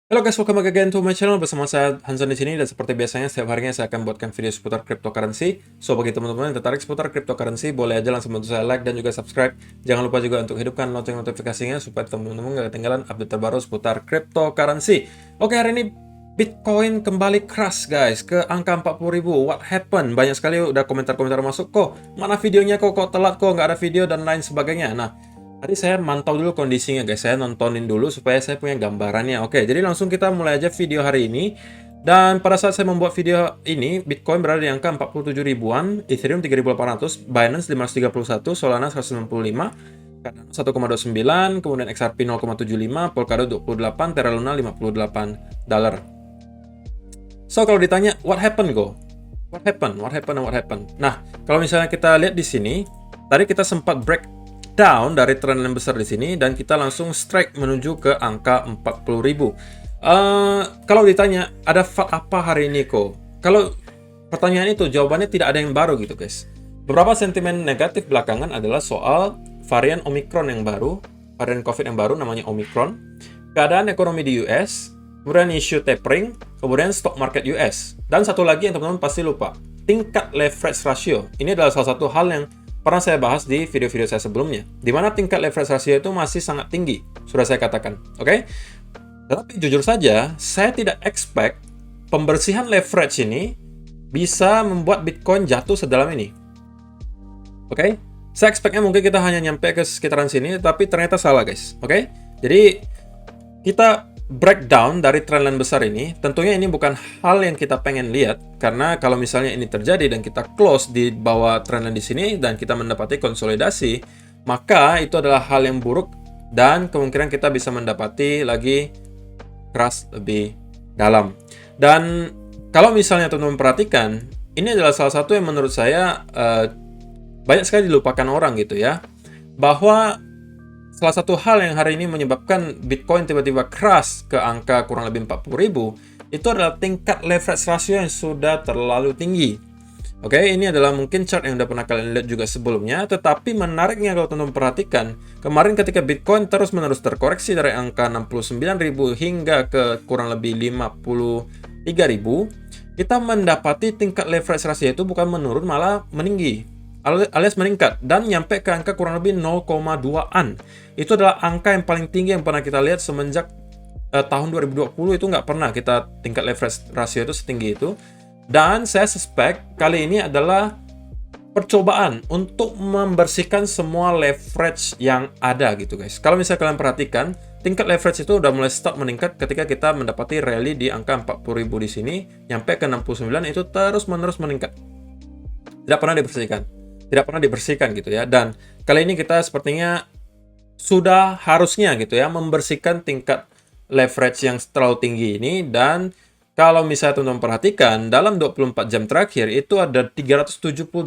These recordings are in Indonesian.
Halo guys, welcome back again to my channel. Bersama saya Hanson di sini, dan seperti biasanya setiap harinya saya akan buatkan video seputar cryptocurrency. So bagi teman-teman yang tertarik seputar cryptocurrency, boleh aja langsung bantu saya like dan juga subscribe. Jangan lupa juga untuk hidupkan lonceng notifikasinya supaya teman-teman nggak ketinggalan update terbaru seputar cryptocurrency. Oke, hari ini Bitcoin kembali crash guys ke angka 40.000. What happened? Banyak sekali udah komentar-komentar masuk, kok mana videonya, kok telat, kok nggak ada video dan lain sebagainya. Nah, tadi saya mantau dulu kondisinya guys, saya nontonin dulu supaya saya punya gambarannya. Oke, jadi langsung kita mulai aja video hari ini. Dan pada saat saya membuat video ini, Bitcoin berada di angka 47 ribuan, Ethereum 3.800, Binance 531, Solana 165, Cardano 1,29, kemudian XRP 0,75, Polkadot 28, Terra Luna 58 dolar. So, kalau ditanya, what happened, go? What happened? What happened? What happened? Nah, kalau misalnya kita lihat di sini, tadi kita sempat break down dari trendline besar di sini dan kita langsung strike menuju ke angka 40.000. Kalau ditanya ada apa hari ini kok? Kalau pertanyaan itu jawabannya tidak ada yang baru gitu guys. Beberapa sentimen negatif belakangan adalah soal varian Omicron yang baru, varian COVID yang baru namanya Omicron, keadaan ekonomi di US, kemudian isu tapering, kemudian stock market US, dan satu lagi yang teman-teman pasti lupa, tingkat leverage ratio. Ini adalah salah satu hal yang pernah saya bahas di video-video saya sebelumnya, di mana tingkat leverage ratio itu masih sangat tinggi, sudah saya katakan, oke? Tetapi jujur saja, saya tidak expect pembersihan leverage ini bisa membuat Bitcoin jatuh sedalam ini, oke? Saya expect-nya mungkin kita hanya nyampe ke sekitaran sini, tapi ternyata salah guys, oke? Jadi, kita breakdown dari trendline besar ini, tentunya ini bukan hal yang kita pengen lihat, karena kalau misalnya ini terjadi dan kita close di bawah trendline di sini dan kita mendapati konsolidasi, maka itu adalah hal yang buruk dan kemungkinan kita bisa mendapati lagi crash lebih dalam. Dan kalau misalnya teman-teman perhatikan, ini adalah salah satu yang menurut saya banyak sekali dilupakan orang gitu ya, bahwa salah satu hal yang hari ini menyebabkan Bitcoin tiba-tiba crash ke angka kurang lebih 40.000 itu adalah tingkat leverage ratio yang sudah terlalu tinggi. Oke, ini adalah mungkin chart yang udah pernah kalian lihat juga sebelumnya, tetapi menariknya kalau teman-teman perhatikan, kemarin ketika Bitcoin terus-menerus terkoreksi dari angka 69.000 hingga ke kurang lebih 53.000, kita mendapati tingkat leverage ratio itu bukan menurun, malah meninggi alias meningkat dan nyampe ke angka kurang lebih 0,2an. Itu adalah angka yang paling tinggi yang pernah kita lihat semenjak tahun 2020. Itu nggak pernah kita tingkat leverage ratio itu setinggi itu. Dan saya suspect kali ini adalah percobaan untuk membersihkan semua leverage yang ada gitu guys. Kalau misalnya kalian perhatikan, tingkat leverage itu udah mulai start meningkat ketika kita mendapati rally di angka 40.000 di sini, nyampe ke 69, itu terus-menerus meningkat. Tidak pernah dibersihkan gitu ya. Dan kali ini kita sepertinya sudah harusnya gitu ya membersihkan tingkat leverage yang terlalu tinggi ini. Dan kalau misalnya teman-teman perhatikan, dalam 24 jam terakhir itu ada 378.000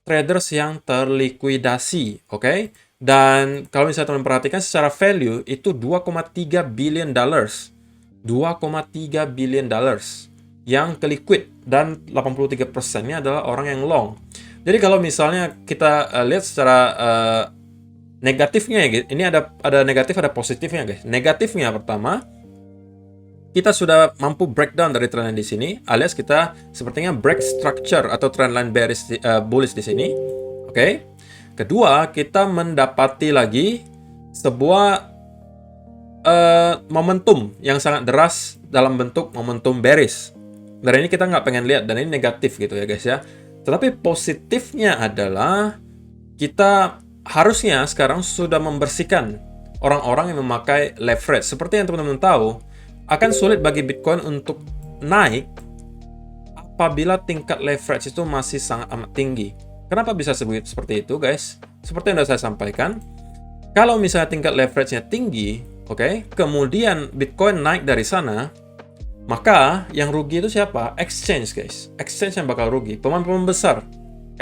traders yang terlikuidasi, oke? Dan kalau misalnya teman-teman perhatikan secara value itu 2,3 billion dollars. 2,3 billion dollars yang ke-liquid, dan 83%-nya adalah orang yang long. Jadi kalau misalnya kita lihat secara negatifnya ya, ini ada negatif, ada positifnya guys. Negatifnya pertama, kita sudah mampu breakdown dari trendline di sini, alias kita sepertinya break structure atau trendline bearish bullish di sini. Oke. Kedua, kita mendapati lagi sebuah momentum yang sangat deras dalam bentuk momentum bearish. Dan ini kita nggak pengen lihat, dan ini negatif gitu ya guys ya. Tetapi positifnya adalah kita harusnya sekarang sudah membersihkan orang-orang yang memakai leverage. Seperti yang teman-teman tahu, akan sulit bagi Bitcoin untuk naik apabila tingkat leverage itu masih sangat amat tinggi. Kenapa bisa seperti itu guys? Seperti yang sudah saya sampaikan, kalau misalnya tingkat leverage-nya tinggi, oke, kemudian Bitcoin naik dari sana, maka yang rugi itu siapa? Exchange guys. Exchange yang bakal rugi. Pemain-pemain besar.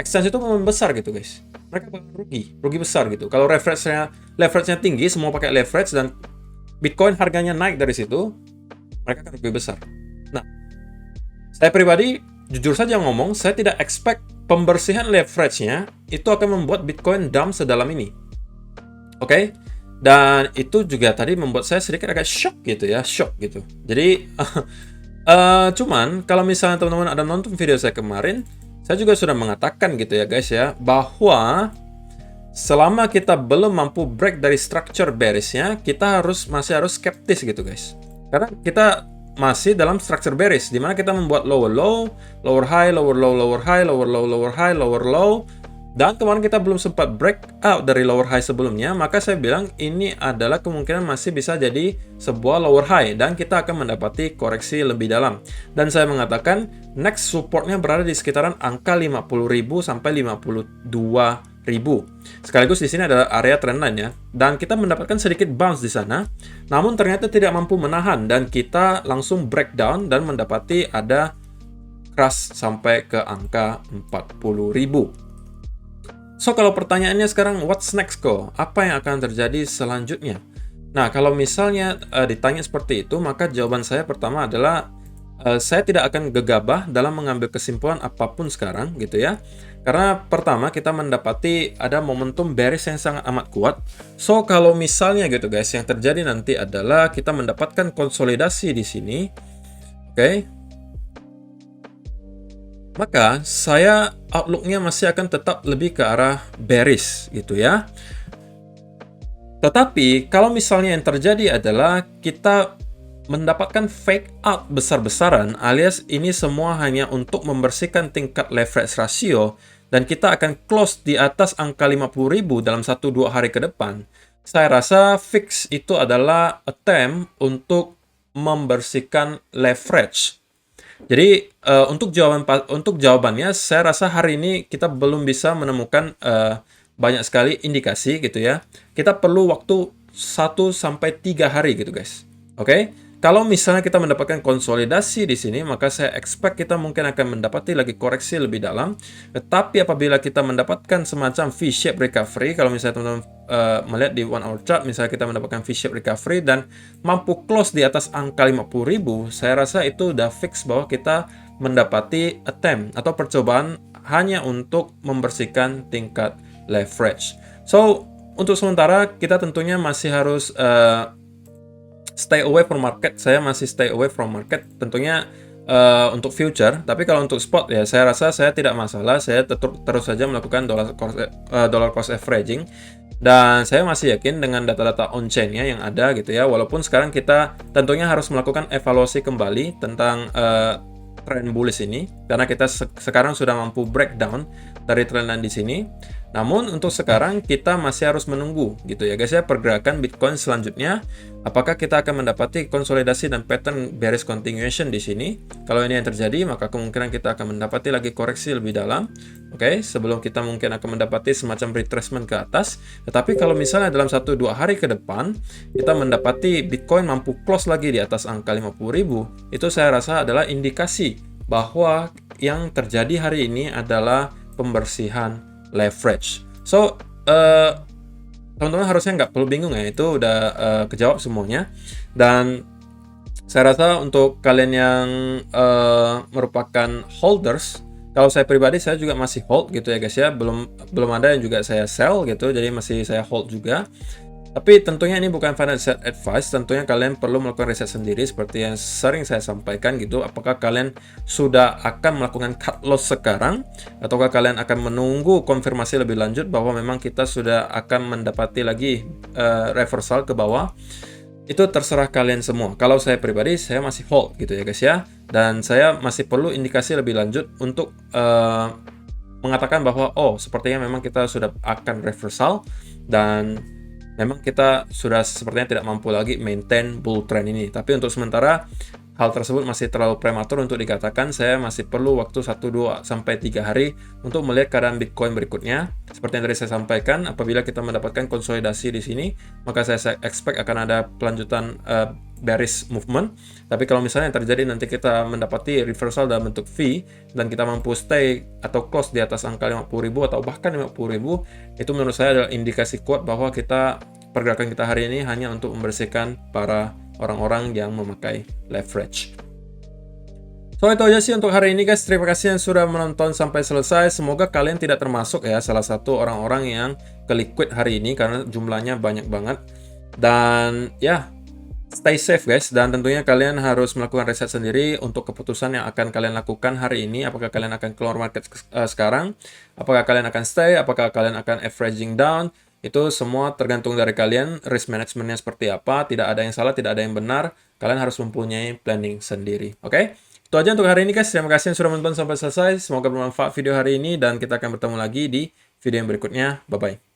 Exchange itu pemain besar gitu guys. Mereka bakal rugi besar gitu. Kalau leverage-nya tinggi, semua pakai leverage, dan Bitcoin harganya naik dari situ, mereka akan rugi besar. Nah, saya pribadi jujur saja ngomong, saya tidak expect pembersihan leverage-nya itu akan membuat Bitcoin dump sedalam ini. Oke? Dan itu juga tadi membuat saya sedikit agak shock gitu ya, shock gitu. Jadi cuman kalau misalnya teman-teman ada nonton video saya kemarin, saya juga sudah mengatakan gitu ya guys ya, bahwa selama kita belum mampu break dari structure bearish-nya, kita masih harus skeptis gitu guys. Karena kita masih dalam structure bearish, di mana kita membuat lower low, lower high, lower low, lower high, lower low, lower high, lower low. Dan kemarin kita belum sempat break out dari lower high sebelumnya, maka saya bilang ini adalah kemungkinan masih bisa jadi sebuah lower high dan kita akan mendapati koreksi lebih dalam. Dan saya mengatakan next supportnya berada di sekitaran angka 50.000 sampai 52.000. Sekaligus di sini adalah area trendline ya. Dan kita mendapatkan sedikit bounce di sana, namun ternyata tidak mampu menahan dan kita langsung breakdown dan mendapati ada crash sampai ke angka 40.000. So, kalau pertanyaannya sekarang, what's next kok? Apa yang akan terjadi selanjutnya? Nah, kalau misalnya ditanya seperti itu, maka jawaban saya pertama adalah saya tidak akan gegabah dalam mengambil kesimpulan apapun sekarang, gitu ya. Karena pertama, kita mendapati ada momentum bearish yang sangat amat kuat. So, kalau misalnya gitu guys, yang terjadi nanti adalah kita mendapatkan konsolidasi di sini. Oke. Maka saya outlook-nya masih akan tetap lebih ke arah bearish gitu ya. Tetapi kalau misalnya yang terjadi adalah kita mendapatkan fake out besar-besaran, alias ini semua hanya untuk membersihkan tingkat leverage ratio dan kita akan close di atas angka 50.000 dalam 1-2 hari ke depan, saya rasa fix itu adalah attempt untuk membersihkan leverage. Jadi untuk jawabannya, saya rasa hari ini kita belum bisa menemukan banyak sekali indikasi gitu ya. Kita perlu waktu 1 sampai 3 hari gitu guys. Oke? Kalau misalnya kita mendapatkan konsolidasi di sini, maka saya expect kita mungkin akan mendapati lagi koreksi lebih dalam. Tetapi apabila kita mendapatkan semacam V-shape recovery, kalau misalnya teman-teman melihat di 1 hour chart, misalnya kita mendapatkan V-shape recovery dan mampu close di atas angka 50.000, saya rasa itu udah fix bahwa kita mendapati attempt atau percobaan hanya untuk membersihkan tingkat leverage. So, untuk sementara kita tentunya masih harus stay away from market. Saya masih stay away from market tentunya untuk future, tapi kalau untuk spot ya saya rasa saya tidak masalah. Saya terus saja melakukan dollar cost averaging dan saya masih yakin dengan data-data on-chain-nya yang ada gitu ya. Walaupun sekarang kita tentunya harus melakukan evaluasi kembali tentang trend bullish ini karena kita sekarang sudah mampu breakdown dari trendline di sini. Namun untuk sekarang kita masih harus menunggu gitu ya guys ya, pergerakan Bitcoin selanjutnya. Apakah kita akan mendapati konsolidasi dan pattern bearish continuation di sini? Kalau ini yang terjadi, maka kemungkinan kita akan mendapati lagi koreksi lebih dalam. Oke, sebelum kita mungkin akan mendapati semacam retracement ke atas. Tetapi kalau misalnya dalam 1-2 hari ke depan kita mendapati Bitcoin mampu close lagi di atas angka 50.000, itu saya rasa adalah indikasi bahwa yang terjadi hari ini adalah pembersihan leverage. So, teman-teman harusnya nggak perlu bingung ya, itu udah kejawab semuanya. Dan saya rasa untuk kalian yang merupakan holders, kalau saya pribadi saya juga masih hold gitu ya guys ya, belum ada yang juga saya sell gitu, jadi masih saya hold juga. Tapi tentunya ini bukan financial advice, tentunya kalian perlu melakukan riset sendiri seperti yang sering saya sampaikan gitu. Apakah kalian sudah akan melakukan cut loss sekarang, ataukah kalian akan menunggu konfirmasi lebih lanjut bahwa memang kita sudah akan mendapati lagi reversal ke bawah. Itu terserah kalian semua. Kalau saya pribadi, saya masih hold gitu ya guys ya. Dan saya masih perlu indikasi lebih lanjut untuk mengatakan bahwa sepertinya memang kita sudah akan reversal dan memang kita sudah sepertinya tidak mampu lagi maintain bull trend ini. Tapi untuk sementara hal tersebut masih terlalu prematur untuk dikatakan. Saya masih perlu waktu 1-2 sampai 3 hari untuk melihat keadaan Bitcoin berikutnya. Seperti yang tadi saya sampaikan, apabila kita mendapatkan konsolidasi di sini, maka saya expect akan ada pelanjutan bearish movement. Tapi kalau misalnya yang terjadi nanti kita mendapati reversal dalam bentuk V dan kita mampu stay atau close di atas angka 50.000 atau bahkan 50.000, itu menurut saya adalah indikasi kuat bahwa pergerakan kita hari ini hanya untuk membersihkan para orang-orang yang memakai leverage. So, itu aja sih untuk hari ini guys. Terima kasih yang sudah menonton sampai selesai. Semoga kalian tidak termasuk ya salah satu orang-orang yang ke liquid hari ini karena jumlahnya banyak banget. Dan ya, stay safe guys, dan tentunya kalian harus melakukan riset sendiri untuk keputusan yang akan kalian lakukan hari ini. Apakah kalian akan keluar market sekarang, apakah kalian akan stay, apakah kalian akan averaging down. Itu semua tergantung dari kalian, risk managementnya seperti apa. Tidak ada yang salah, tidak ada yang benar. Kalian harus mempunyai planning sendiri. Oke? Itu aja untuk hari ini guys. Terima kasih yang sudah menonton sampai selesai. Semoga bermanfaat video hari ini, dan kita akan bertemu lagi di video yang berikutnya. Bye-bye.